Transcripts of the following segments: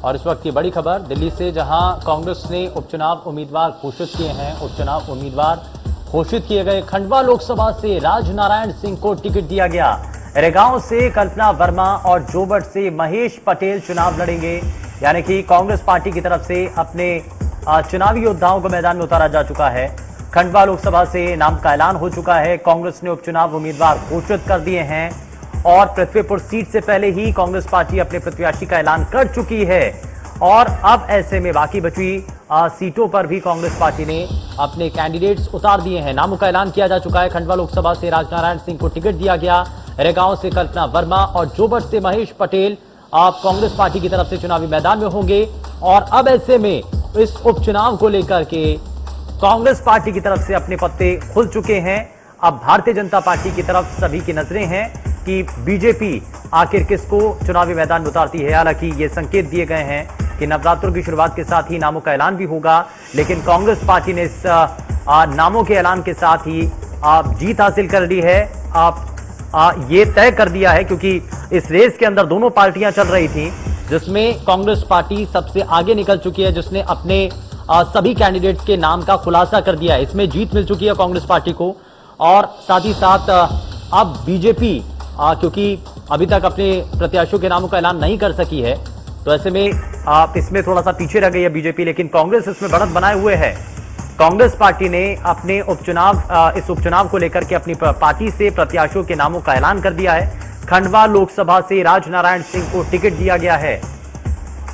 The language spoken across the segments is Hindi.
और इस वक्त की बड़ी खबर दिल्ली से, जहां कांग्रेस ने उपचुनाव उम्मीदवार घोषित किए हैं। उपचुनाव उम्मीदवार घोषित किए गए। खंडवा लोकसभा से राजनारायण सिंह को टिकट दिया गया। रेगांव से कल्पना वर्मा और जोबट से महेश पटेल चुनाव लड़ेंगे। यानी कि कांग्रेस पार्टी की तरफ से अपने चुनावी योद्धाओं को मैदान में उतारा जा चुका है। खंडवा लोकसभा से नाम का ऐलान हो चुका है। कांग्रेस ने उपचुनाव उम्मीदवार घोषित कर दिए हैं और पृथ्वीपुर सीट से पहले ही कांग्रेस पार्टी अपने प्रत्याशी का ऐलान कर चुकी है। और अब ऐसे में बाकी बची सीटों पर भी कांग्रेस पार्टी ने अपने कैंडिडेट्स उतार दिए हैं। नामों का ऐलान किया जा चुका है। खंडवा लोकसभा से राजनारायण सिंह को टिकट दिया गया। रेगांव से कल्पना वर्मा और जोबट से महेश पटेल आप कांग्रेस पार्टी की तरफ से चुनावी मैदान में होंगे। और अब ऐसे में इस उपचुनाव को लेकर के कांग्रेस पार्टी की तरफ से अपने पत्ते खुल चुके हैं। अब भारतीय जनता पार्टी की तरफ सभी की नजरें हैं कि बीजेपी आखिर किसको चुनावी मैदान में उतारती है। हालांकि ये संकेत दिए गए हैं कि नवरात्रों की शुरुआत के साथ ही नामों का ऐलान भी होगा, लेकिन कांग्रेस पार्टी ने इस नामों के ऐलान के साथ ही जीत हासिल कर ली है। ये तय कर दिया है, क्योंकि इस रेस के अंदर दोनों पार्टियां चल रही थी, जिसमें कांग्रेस पार्टी सबसे आगे निकल चुकी है, जिसने अपने सभी कैंडिडेट्स के नाम का खुलासा कर दिया है। इसमें जीत मिल चुकी है कांग्रेस पार्टी को। और साथ ही साथ अब बीजेपी क्योंकि अभी तक अपने प्रत्याशियों के नामों का ऐलान नहीं कर सकी है, तो ऐसे में इसमें थोड़ा सा पीछे रह गई है बीजेपी, लेकिन कांग्रेस इसमें बढ़त बनाए हुए है। कांग्रेस पार्टी ने अपने इस उपचुनाव को लेकर के अपनी पार्टी से प्रत्याशियों के नामों का ऐलान कर दिया है। खंडवा लोकसभा से राजनारायण सिंह को टिकट दिया गया है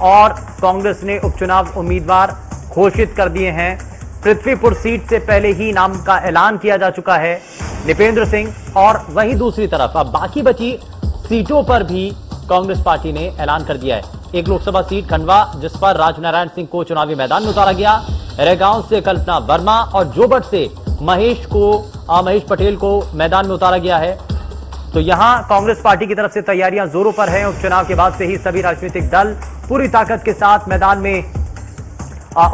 और कांग्रेस ने उपचुनाव उम्मीदवार घोषित कर दिए हैं। पृथ्वीपुर सीट से पहले ही नाम का ऐलान किया जा चुका है, निपेंद्र सिंह। और वहीं दूसरी तरफ अब बाकी बची सीटों पर भी कांग्रेस पार्टी ने ऐलान कर दिया है। एक लोकसभा सीट खंडवा, जिस पर राजनारायण सिंह को चुनावी मैदान में उतारा गया। रेगांव से कल्पना वर्मा और जोबट से महेश पटेल को मैदान में उतारा गया है। तो यहां कांग्रेस पार्टी की तरफ से तैयारियां जोरों पर हैं। उपचुनाव के बाद से ही सभी राजनीतिक दल पूरी ताकत के साथ मैदान में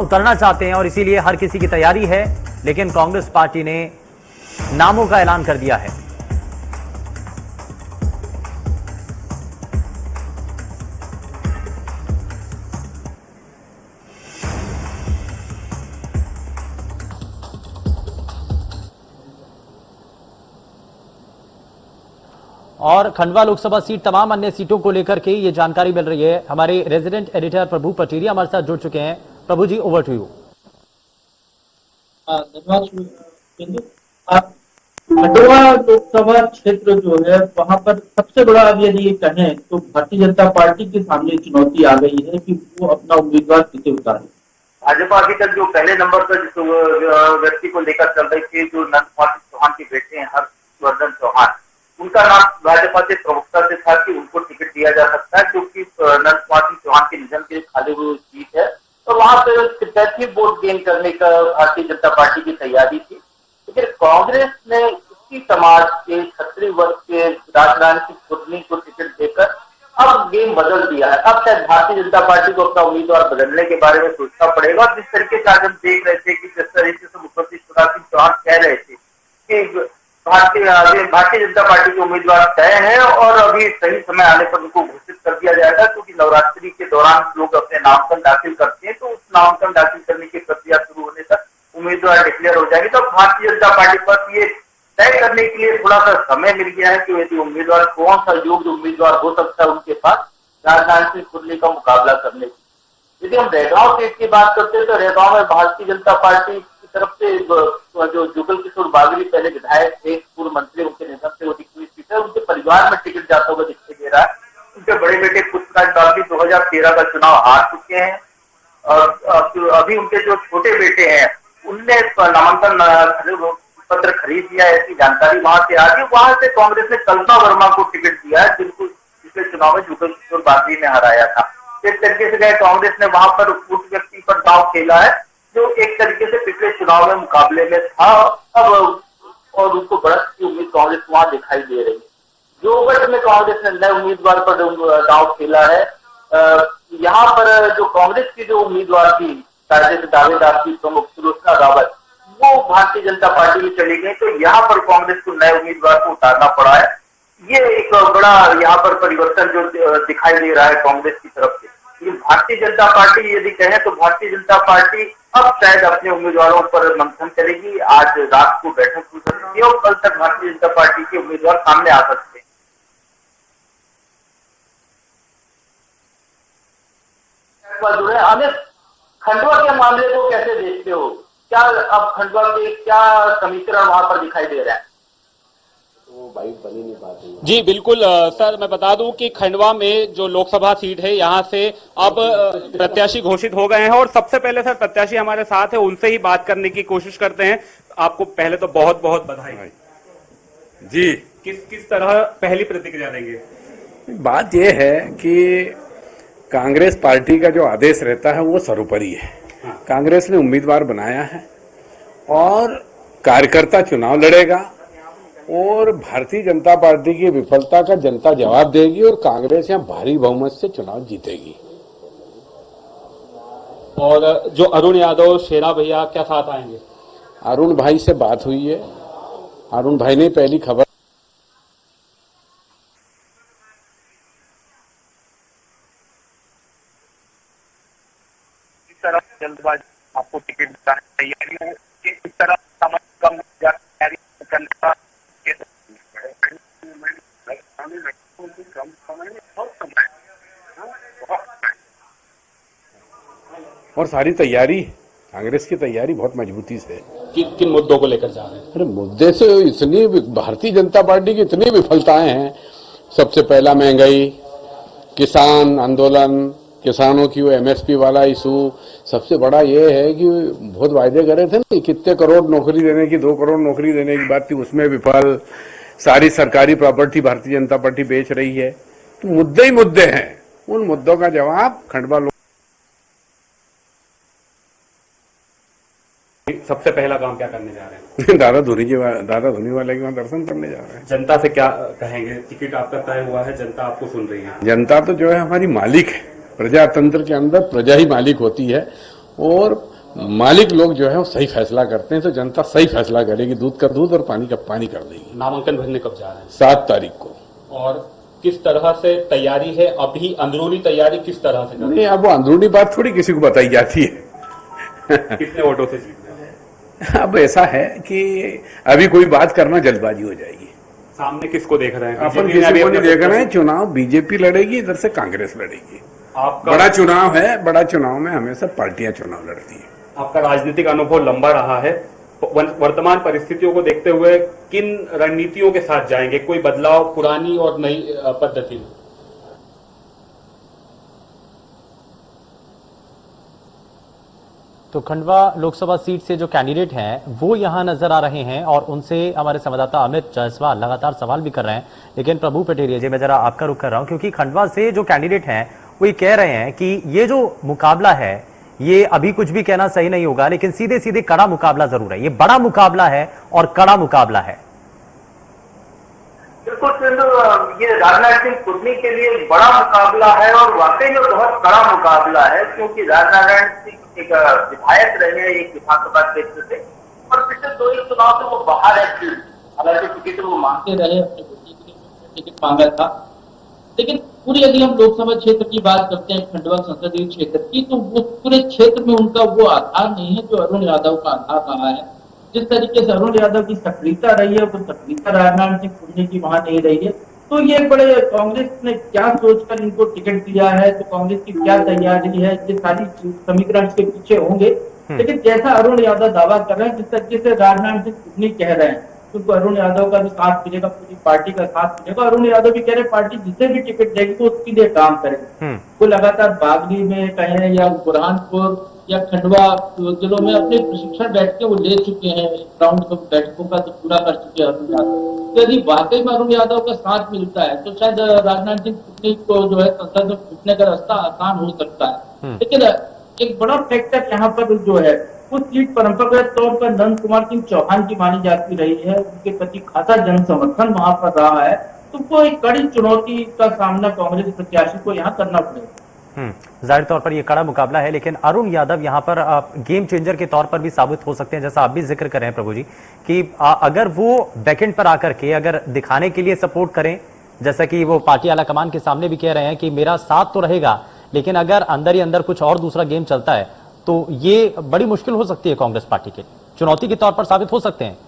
उतरना चाहते हैं और इसीलिए हर किसी की तैयारी है, लेकिन कांग्रेस पार्टी ने नामों का ऐलान कर दिया है। और खंडवा लोकसभा सीट तमाम अन्य सीटों को लेकर के ये जानकारी मिल रही है। हमारे रेजिडेंट एडिटर प्रभु पटेरिया हमारे साथ जुड़ चुके हैं। प्रभु जी, ओवर टू यू। धन्यवाद। खंडवा लोकसभा क्षेत्र जो है वहां पर सबसे बड़ा यदि कहें तो भारतीय जनता पार्टी के सामने चुनौती आ गई है कि वो अपना उम्मीदवार किसे उतारे। भाजपा अभी तक जो पहले नंबर पर जिस व्यक्ति को लेकर चल रही थी, जो नंद कुमार चौहान के बेटे हैं हर्षवर्धन चौहान, उनका नाम भाजपा के प्रवक्ता से था कि उनको टिकट दिया जा सकता है, क्योंकि नंद कुमार चौहान के निधन के खाली हुई सीट है और वहां पर सिंपैथी वोट गेन करने का भारतीय जनता पार्टी की तैयारी थी। लेकिन कांग्रेस ने उसी समाज के क्षत्रिय वर्ग के राजनारायण सिंह खुरनी को टिकट देकर अब गेम बदल दिया है। अब शायद भारतीय जनता पार्टी को अपना उम्मीदवार बदलने के बारे में सोचना पड़ेगा। जिस तरीके से आज हम देख रहे थे कि जिस तरीके से मुख्यमंत्री शिवराज सिंह चौहान कह रहे थे कि भारतीय जनता पार्टी के उम्मीदवार तय है और अभी सही समय आने पर उनको घोषित कर दिया जाएगा, क्योंकि नवरात्रि के दौरान लोग अपने नामांकन दाखिल करते हैं, तो उस नामांकन दाखिल करने की प्रक्रिया शुरू होने तक उम्मीदवार डिक्लेयर हो जाएगी। तो भारतीय जनता पार्टी पर ये तय करने के लिए थोड़ा सा समय मिल गया है कि यदि उम्मीदवार कौन सा योग्य उम्मीदवार हो सकता है उनके पास राजनारायण सिंह खुरनी का मुकाबला करने की। यदि हम रेगांव सीट की बात करते हैं तो रेगांव में भारतीय जनता पार्टी की तरफ से जो जुगल किशोर बागरी पहले विधायक थे, पूर्व मंत्री, उनके निधन से वो हुई सीट है, उनके परिवार में टिकट जाता हुआ दिखाई दे रहा है। उनके बड़े बेटे पुष्पराज बागरी 2013 का चुनाव हार चुके हैं और अभी उनके जो छोटे बेटे हैं उनने नामांकन पत्र खरीद लिया, ऐसी जानकारी वहां से आ गई। वहां से कांग्रेस ने कल्पना वर्मा को टिकट दिया है, जिनको पिछले चुनाव में जुगल किशोर बागरी ने हराया था। इस तरीके से कांग्रेस ने वहां पर उस व्यक्ति पर दांव खेला है जो एक तरीके से पिछले चुनाव में मुकाबले में था अब, और उनको बढ़त की उम्मीद कांग्रेस वहां दिखाई दे रही है। जोबट में कांग्रेस ने नए उम्मीदवार पर दांव खेला है। यहाँ पर जो कांग्रेस की जो उम्मीदवार थी दावेदार की प्रमुख सुलोचना रावत, वो भारतीय जनता पार्टी में चली गई, तो यहाँ पर कांग्रेस को नए उम्मीदवार को उतारना पड़ा है। ये एक बड़ा यहाँ पर परिवर्तन जो दिखाई दे रहा है कांग्रेस की तरफ से। लेकिन भारतीय जनता पार्टी यदि कहें तो भारतीय जनता पार्टी अब शायद अपने उम्मीदवारों पर मंथन करेगी। आज रात को बैठक हो सकती है और कल तक भारतीय जनता पार्टी के उम्मीदवार सामने आ सकते हैं। जुड़े अमित, खंडवा के मामले को कैसे देखते हो? क्या अब खंडवा के क्या समीकरण वहां पर दिखाई दे रहा है? जी बिल्कुल सर, मैं बता दूं कि खंडवा में जो लोकसभा सीट है यहां से अब प्रत्याशी घोषित हो गए हैं और सबसे पहले सर प्रत्याशी हमारे साथ है, उनसे ही बात करने की कोशिश करते हैं। आपको पहले तो बहुत बहुत बधाई जी। किस तरह पहली प्रतिक्रिया देंगे? बात यह है कि कांग्रेस पार्टी का जो आदेश रहता है वो सर्वोपरि है। कांग्रेस ने उम्मीदवार बनाया है और कार्यकर्ता चुनाव लड़ेगा और भारतीय जनता पार्टी की विफलता का जनता जवाब देगी और कांग्रेस यहां भारी बहुमत से चुनाव जीतेगी। और जो अरुण यादव, शेरा भैया क्या साथ आएंगे? अरुण भाई से बात हुई है, अरुण भाई ने पहली खबर जल्दबाजी आपको टिकट बताने तैयारी है कि इस तरह समय कम तैयारी करने का और सारी तैयारी, कांग्रेस की तैयारी बहुत मजबूती से है। किन मुद्दों को लेकर जा रहे हैं? अरे मुद्दे से इतनी भारतीय जनता पार्टी की इतनी विफलताएं हैं। सबसे पहला महंगाई, किसान आंदोलन, किसानों की वो एमएसपी वाला इशू, सबसे बड़ा ये है कि बहुत वायदे करे थे ना, कितने करोड़ नौकरी देने की, 2 करोड़ नौकरी देने की बात थी, उसमें विफल। सारी सरकारी प्रॉपर्टी भारतीय जनता पार्टी बेच रही है। तो मुद्दे ही मुद्दे हैं, उन मुद्दों का जवाब खंडवा लोग। सबसे पहला काम क्या करने जा रहे हैं? दादा धुनी वाले के वहां दर्शन करने जा रहे हैं। जनता से क्या कहेंगे? टिकट आपका तय हुआ है, जनता आपको सुन रही है। जनता तो जो है हमारी मालिक है। प्रजातंत्र के अंदर प्रजा ही मालिक होती है और मालिक लोग जो है वो सही फैसला करते हैं, तो जनता सही फैसला करेगी, दूध का दूध और पानी का पानी कर देगी। नामांकन भरने कब जा रहे हैं? 7 तारीख को। और किस तरह से तैयारी है? अभी अंदरूनी तैयारी किस तरह से? नहीं, अब वो अंदरूनी बात थोड़ी किसी को बताई जाती है। कितने वोटों से जीतना है? अब ऐसा है कि अभी कोई बात करना जल्दबाजी हो जाएगी। सामने किसको देख रहे हैं? अपन किसी को नहीं देख रहे हैं। चुनाव बीजेपी लड़ेगी, इधर से कांग्रेस लड़ेगी। आपका बड़ा चुनाव है, बड़ा चुनाव में हमेशा पार्टियां चुनाव लड़ती है। आपका राजनीतिक अनुभव लंबा रहा है, वर्तमान परिस्थितियों को देखते हुए किन रणनीतियों के साथ जाएंगे? कोई बदलाव पुरानी और नई पद्धति में? तो खंडवा लोकसभा सीट से जो कैंडिडेट हैं वो यहां नजर आ रहे हैं और उनसे हमारे संवाददाता अमित जायसवाल लगातार सवाल भी कर रहे हैं। लेकिन प्रभु पटेरिया जी, मैं जरा आपका रुख कर रहा हूं क्योंकि खंडवा से जो कैंडिडेट हैं वो ये कह रहे हैं कि ये जो मुकाबला है ये अभी कुछ भी कहना सही नहीं होगा, लेकिन सीधे सीधे कड़ा मुकाबला जरूर है। ये बड़ा मुकाबला है और कड़ा मुकाबला है। बिल्कुल सिंधु, ये राजनाथ सिंह कुर्मी के लिए बड़ा मुकाबला है और वाकई में बहुत कड़ा मुकाबला है, क्योंकि राजनाथ सिंह एक विधायक रहे हैं एक विधानसभा क्षेत्र से और पिछले 2 ही चुनाव से वो बाहर है। हालांकि टिकट वो मांगते रहे, अपने बेटे के लिए टिकट मांगा था, लेकिन पूरी यदि हम लोकसभा क्षेत्र की बात करते हैं, खंडवा संसदीय क्षेत्र की, तो वो पूरे क्षेत्र में उनका वो आधार नहीं है जो अरुण यादव का आधार रहा है। जिस तरीके से अरुण यादव की सक्रियता रही है, वो सक्रियता राजनाथ सिंह कुर्मी की वहां नहीं रही है। तो ये बड़े कांग्रेस ने क्या सोचकर इनको टिकट दिया है, तो कांग्रेस की क्या तैयारी है, ये सारी समीकरण के पीछे होंगे। लेकिन जैसा अरुण यादव दावा कर रहे हैं, जिस तरीके से राजनाथ सिंह कुर्मी कह रहे हैं, क्योंकि अरुण यादव का भी साथ मिलेगा, पूरी पार्टी का साथ मिलेगा। अरुण यादव भी कह रहे पार्टी जिसे भी टिकट देगी वो उसके लिए काम करेगी। वो लगातार बागली में कहें या बुरहानपुर या खंडवा जिलों में अपने प्रशिक्षण बैठके वो ले चुके हैं, राउंड ऑफ बैठकों का तो पूरा कर चुके हैं अरुण यादव। तो यदि वाकई में अरुण यादव का साथ मिलता है तो शायद राजनाथ सिंह कुर्मी को जो है संसद में घुसने का रास्ता आसान हो सकता है। लेकिन एक बड़ा फैक्टर यहाँ पर जो है, उस सीट परंपरागत तौर पर नंद कुमार सिंह चौहान की मानी जाती रही है, उनके प्रति खासा जन समर्थन वहां पर रहा है। तो वो एक कड़ी चुनौती का सामना कांग्रेस प्रत्याशी को यहाँ करना पड़ेगा। जाहिर तौर पर यह कड़ा मुकाबला है, लेकिन अरुण यादव यहां पर गेम चेंजर के तौर पर भी साबित हो सकते हैं, जैसा आप भी जिक्र कर रहे हैं प्रभु जी, कि अगर वो बैकएंड पर आकर के अगर दिखाने के लिए सपोर्ट करें, जैसा कि वो पार्टी आला कमान के सामने भी कह रहे हैं कि मेरा साथ तो रहेगा, लेकिन अगर अंदर ही अंदर कुछ और दूसरा गेम चलता है तो ये बड़ी मुश्किल हो सकती है कांग्रेस पार्टी के लिए, चुनौती के तौर पर साबित हो सकते हैं।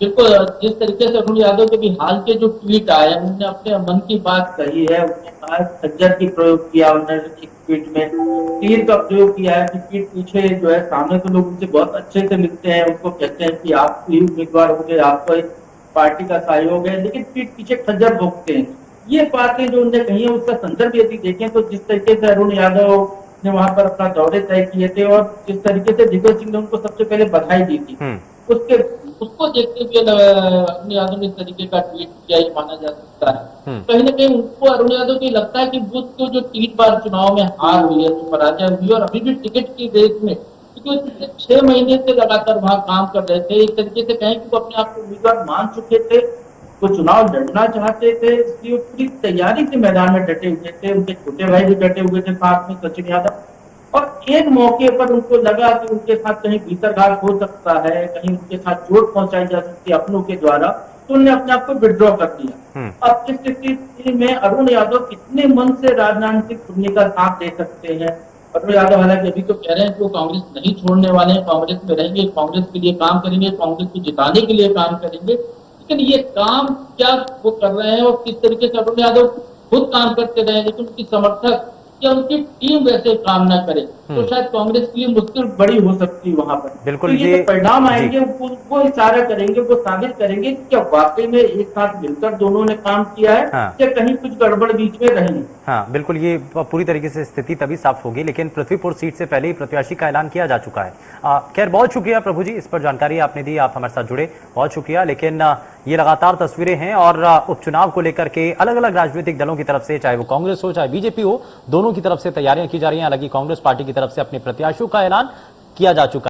बिल्कुल, जिस तरीके से अरुण यादव के भी हाल के जो ट्वीट आए, उन्होंने अपने मन की बात कही है। उन्होंने कहा खंजर की प्रयोग किया, उन्होंने एक ट्वीट में तीर का प्रयोग किया है कि पीठ पीछे जो है, सामने तो लोग उनसे बहुत अच्छे से मिलते हैं, उनको कहते हैं कि आप ही उम्मीदवार होंगे, आपको एक पार्टी का सहयोग है, लेकिन पीठ पीछे खंजर भोंकते हैं। ये बातें जो उन्होंने कही है उसका संदर्भ यदि देखें तो जिस तरीके से अरुण यादव ने वहां पर अपना दौरे तय किए थे और जिस तरीके से दिग्विजय सिंह ने उनको सबसे पहले बधाई दी थी, उसके उसको देखते हुए अरुण यादव ने इस तरीके का ट्वीट किया ही माना जा सकता है। कहीं ना कहीं उनको अरुण यादव को लगता है कि बुध को जो 3 बार चुनाव में हार हुई है, जो पराजय हुई और अभी भी टिकट की रेस में, क्योंकि 6 महीने से लगातार वहां काम कर रहे थे, एक तरीके से कहें कि वो अपने आप को उम्मीदवार मान चुके थे, वो चुनाव लड़ना चाहते थे, इसलिए पूरी तैयारी से मैदान में डटे हुए थे। उनके छोटे भाई भी डटे हुए थे साथ में, सचिन यादव। और एक मौके पर उनको लगा कि उनके साथ कहीं भीतरघात हो सकता है, कहीं उनके साथ चोट पहुंचाई जा सकती है अपनों के द्वारा, तो उन्होंने अपने आप को विड्रॉ कर दिया। अब इस स्थिति में अरुण यादव कितने मन से राजनीतिक सुनने का साथ दे सकते हैं? अरुण यादव हालांकि अभी तो कह रहे हैं कि वो कांग्रेस नहीं छोड़ने वाले हैं, कांग्रेस में रहेंगे, कांग्रेस के लिए काम करेंगे, कांग्रेस को जिताने के लिए काम करेंगे, लेकिन ये काम क्या वो कर रहे हैं और किस तरीके से अरुण यादव खुद काम करते रहे, लेकिन उनकी समर्थक या उनकी टीम वैसे काम ना करे तो शायद कांग्रेस के लिए मुश्किल बड़ी हो सकती है वहां पर। बिल्कुल, तो ये परिणाम आएंगे वो इशारा करेंगे, वो साबित करेंगे कि क्या वाकई में एक साथ मिलकर दोनों ने काम किया है या कहीं कुछ गड़बड़ बीच में रही। हाँ बिल्कुल, ये पूरी तरीके से स्थिति तभी साफ होगी, लेकिन पृथ्वीपुर सीट से पहले ही प्रत्याशी का ऐलान किया जा चुका है। खैर बहुत शुक्रिया प्रभु जी, इस पर जानकारी आपने दी, आप हमारे साथ जुड़े, बहुत शुक्रिया। लेकिन ये लगातार तस्वीरें हैं और उपचुनाव को लेकर के अलग अलग राजनीतिक दलों की तरफ से, चाहे वो कांग्रेस हो चाहे बीजेपी हो, दोनों की तरफ से तैयारियां की जा रही हैं। हालांकि कांग्रेस पार्टी की तरफ से अपने प्रत्याशियों का ऐलान किया जा चुका है।